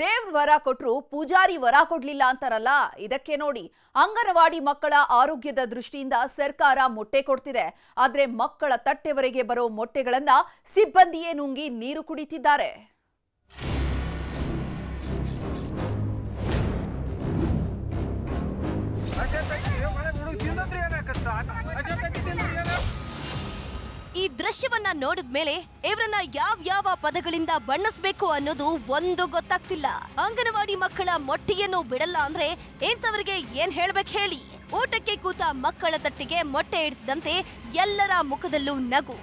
ದೇವ್ರ ವರ ಕೊಟ್ರು ಪೂಜಾರಿ ವರ ಕೊಡ್ಲಿಲ್ಲ ಅಂತಾರಲ್ಲ, ಇದಕ್ಕೆ ನೋಡಿ ಅಂಗನವಾಡಿ ಮಕ್ಕಳ ಆರೋಗ್ಯದ ದೃಷ್ಟಿಯಿಂದ ಸರ್ಕಾರ ಮೊಟ್ಟೆ ಕೊಡ್ತಿದೆ. ಆದ್ರೆ ಮಕ್ಕಳ ತಟ್ಟೆವರೆಗೆ ಬರೋ ಮೊಟ್ಟೆಗಳನ್ನ ಸಿಬ್ಬಂದಿಯೇ ನುಂಗಿ ನೀರು ಕುಡಿತಿದ್ದಾರೆ. ಈ ದೃಶ್ಯವನ್ನ ನೋಡಿದ್ಮೇಲೆ ಇವರನ್ನ ಯಾವ ಪದಗಳಿಂದ ಬಣ್ಣಿಸಬೇಕು ಅನ್ನೋದು ಒಂದು ಗೊತ್ತಾಗ್ತಿಲ್ಲ. ಅಂಗನವಾಡಿ ಮಕ್ಕಳ ಮೊಟ್ಟೆಯನ್ನು ಬಿಡಲ್ಲ ಅಂದ್ರೆ ಇಂಥವರಿಗೆ ಏನ್ ಹೇಳ್ಬೇಕು ಹೇಳಿ. ಊಟಕ್ಕೆ ಕೂತ ಮಕ್ಕಳ ತಟ್ಟಿಗೆ ಮೊಟ್ಟೆ ಇಡ್ತಿದ್ದಂತೆ ಎಲ್ಲರ ಮುಖದಲ್ಲೂ ನಗು.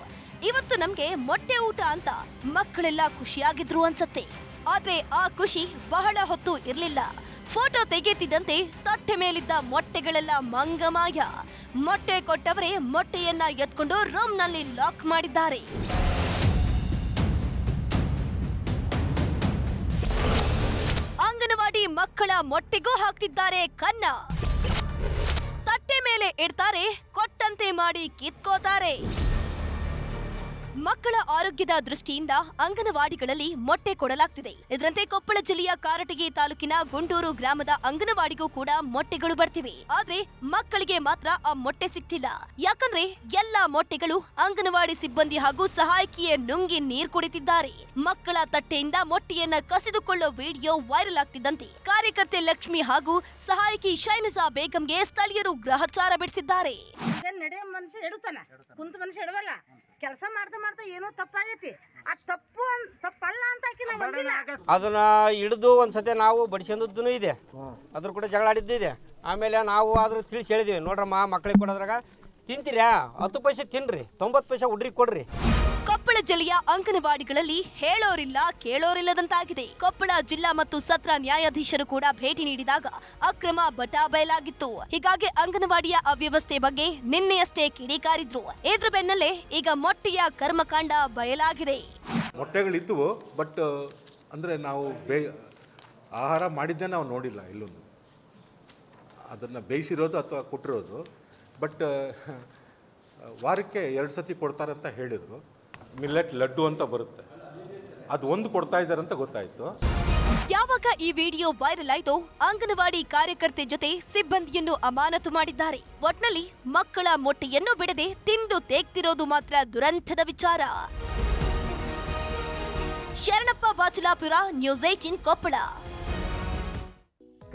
ಇವತ್ತು ನಮ್ಗೆ ಮೊಟ್ಟೆ ಊಟ ಅಂತ ಮಕ್ಕಳೆಲ್ಲ ಖುಷಿಯಾಗಿದ್ರು ಅನ್ಸತ್ತೆ. ಆದ್ರೆ ಆ ಖುಷಿ ಬಹಳ ಹೊತ್ತು ಇರ್ಲಿಲ್ಲ. ಫೋಟೋ ತೆಗೆಯುತ್ತಿದ್ದಂತೆ ತಟ್ಟೆ ಮೇಲಿದ್ದ ಮೊಟ್ಟೆಗಳೆಲ್ಲ ಮಂಗಮಾಯ. ಮೊಟ್ಟೆ ಕೊಟ್ಟವರೇ ಮೊಟ್ಟೆಯನ್ನ ಎತ್ಕೊಂಡು ರೂಮ್ನಲ್ಲಿ ಲಾಕ್ ಮಾಡಿದ್ದಾರೆ. ಅಂಗನವಾಡಿ ಮಕ್ಕಳ ಮೊಟ್ಟೆಗೂ ಹಾಕ್ತಿದ್ದಾರೆ ಕನ್ನ. ತಟ್ಟೆ ಮೇಲೆ ಇಡ್ತಾರೆ, ಕೊಟ್ಟಂತೆ ಮಾಡಿ ಕಿತ್ಕೋತಾರೆ. ಮಕ್ಕಳ ಆರೋಗ್ಯದ ದೃಷ್ಟಿಯಿಂದ ಅಂಗನವಾಡಿಗಳಲ್ಲಿ ಮೊಟ್ಟೆ ಕೊಡಲಾಗ್ತಿದೆ. ಇದರಂತೆ ಕೊಪ್ಪಳ ಜಿಲ್ಲೆಯ ಕಾರಟಗಿ ತಾಲೂಕಿನ ಗುಂಡೂರು ಗ್ರಾಮದ ಅಂಗನವಾಡಿಗೂ ಕೂಡ ಮೊಟ್ಟೆಗಳು ಬರ್ತಿವೆ. ಆದ್ರೆ ಮಕ್ಕಳಿಗೆ ಮಾತ್ರ ಆ ಮೊಟ್ಟೆ ಸಿಗ್ತಿಲ್ಲ. ಯಾಕಂದ್ರೆ ಎಲ್ಲಾ ಮೊಟ್ಟೆಗಳು ಅಂಗನವಾಡಿ ಸಿಬ್ಬಂದಿ ಹಾಗೂ ಸಹಾಯಕಿಯೇ ನುಂಗಿ ನೀರು ಕುಡಿತಿದ್ದಾರೆ. ಮಕ್ಕಳ ತಟ್ಟೆಯಿಂದ ಮೊಟ್ಟೆಯನ್ನ ಕಸಿದುಕೊಳ್ಳೋ ವಿಡಿಯೋ ವೈರಲ್ ಆಗ್ತಿದ್ದಂತೆ ಕಾರ್ಯಕರ್ತೆ ಲಕ್ಷ್ಮಿ ಹಾಗೂ ಸಹಾಯಕಿ ಶೈನಜಾ ಬೇಗಂಗೆ ಸ್ಥಳೀಯರು ಗ್ರಹಚಾರ ಬಿಡಿಸಿದ್ದಾರೆ. ಕೆಲಸ ಮಾಡ್ತಾ ಏನೋ ತಪ್ಪಾಗೈತಿ. ಆ ತಪ್ಪಲ್ಲ ಅಂತ ಅದನ್ನ ಹಿಡಿದು ಒಂದ್ಸತಿ ನಾವು ಬಡಿಸೋದೂ ಇದೆ, ಅದ್ರ ಕೂಡ ಜಗಳ ಆಡಿದ್ದು ಇದೆ. ಆಮೇಲೆ ನಾವು ಆದ್ರೂ ತಿಳಿಸಿ ಹೇಳಿದೀವಿ, ನೋಡ್ರಮ್ಮ ಮಕ್ಕಳಿಗೆ ಕೊಡೋದ್ರಾಗ ತಿಂತೀರಾ 10 ಪೈಸೆ ತಿನ್ರಿ, 90 ಪೈಸೆ ಉಡ್ರಿ ಕೊಡ್ರಿ. ಕೊಪ್ಪಳ ಜಿಲ್ಲೆಯ ಅಂಗನವಾಡಿಗಳಲ್ಲಿ ಹೇಳೋರಿಲ್ಲ ಕೇಳೋರಿಲ್ಲದಂತಾಗಿದೆ. ಕೊಪ್ಪಳ ಜಿಲ್ಲಾ ಮತ್ತು ಸತ್ರ ನ್ಯಾಯಾಧೀಶರು ಕೂಡ ಭೇಟಿ ನೀಡಿದಾಗ ಅಕ್ರಮ ಬಟಾ ಬಯಲಾಗಿತ್ತು. ಹೀಗಾಗಿ ಅಂಗನವಾಡಿಯ ಅವ್ಯವಸ್ಥೆ ಬಗ್ಗೆ ನಿನ್ನೆಯಷ್ಟೇ ಕಿಡಿಕಾರಿದ್ರು. ಇದ್ರ ಬೆನ್ನಲ್ಲೇ ಈಗ ಮೊಟ್ಟೆಯ ಕರ್ಮಕಾಂಡ ಬಯಲಾಗಿದೆ. ಮೊಟ್ಟೆಗಳಿದ್ವು, ಬಟ್ ಅಂದರೆ ನಾವು ಆಹಾರ ಮಾಡಿದ್ದೇ ನಾವು ನೋಡಿಲ್ಲ ಇಲ್ಲೊಂದು. ಅದನ್ನು ಬೇಯಿಸಿರೋದು ಅಥವಾ ಕೊಟ್ಟಿರೋದು. ಬಟ್ ವಾರಕ್ಕೆ 2 ಸತಿ ಕೊಡ್ತಾರೆ ಅಂತ ಹೇಳಿದರು. ಮಿಲ್ಲೆಟ್ ಲಡ್ಡು ಅಂತ ಬರುತ್ತೆ, ಅದು ಒಂದು ಕೊಡ್ತಾ ಇದ್ದಾರೆ ಅಂತ ಗೊತ್ತಾಯಿತು. ಯಾವಾಗ ಈ ವಿಡಿಯೋ ವೈರಲ್ ಆಯ್ತೋ ಅಂಗನವಾಡಿ ಕಾರ್ಯಕರ್ತೆ ಜೊತೆ ಸಿಬ್ಬಂದಿಯನ್ನು ಅಮಾನತು ಮಾಡಿದ್ದಾರೆ. ಒಟ್ನಲ್ಲಿ ಮಕ್ಕಳ ಮೊಟ್ಟೆಯನ್ನು ಬಿಡದೆ ತಿಂದು ತೇಗ್ತಿರೋದು ಮಾತ್ರ ದುರಂತದ ವಿಚಾರ. ಶರಣಪ್ಪ ಬಾಚಲಾಪುರ, ನ್ಯೂಸ್ 18 ಕೊಪ್ಪಳ.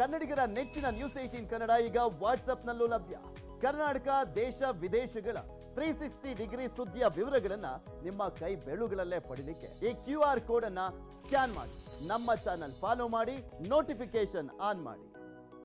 ಕನ್ನಡಿಗರ ನೆಚ್ಚಿನ ನ್ಯೂಸ್ 18 ಕನ್ನಡ ಈಗ ವಾಟ್ಸ್ಆಪ್ನಲ್ಲೂ ಲಭ್ಯ. ಕರ್ನಾಟಕ, ದೇಶ ವಿದೇಶಗಳ 360 ಡಿಗ್ರಿ ಸುದ್ದಿಯ ವಿವರಗಳನ್ನ ನಿಮ್ಮ ಕೈ ಬೆಳುಗಳಲ್ಲೇ ಪಡಿಲಿಕ್ಕೆ ಈ QR ಕೋಡ್ ಅನ್ನ ಸ್ಕ್ಯಾನ್ ಮಾಡಿ, ನಮ್ಮ ಚಾನಲ್ ಫಾಲೋ ಮಾಡಿ, ನೋಟಿಫಿಕೇಶನ್ ಆನ್ ಮಾಡಿ.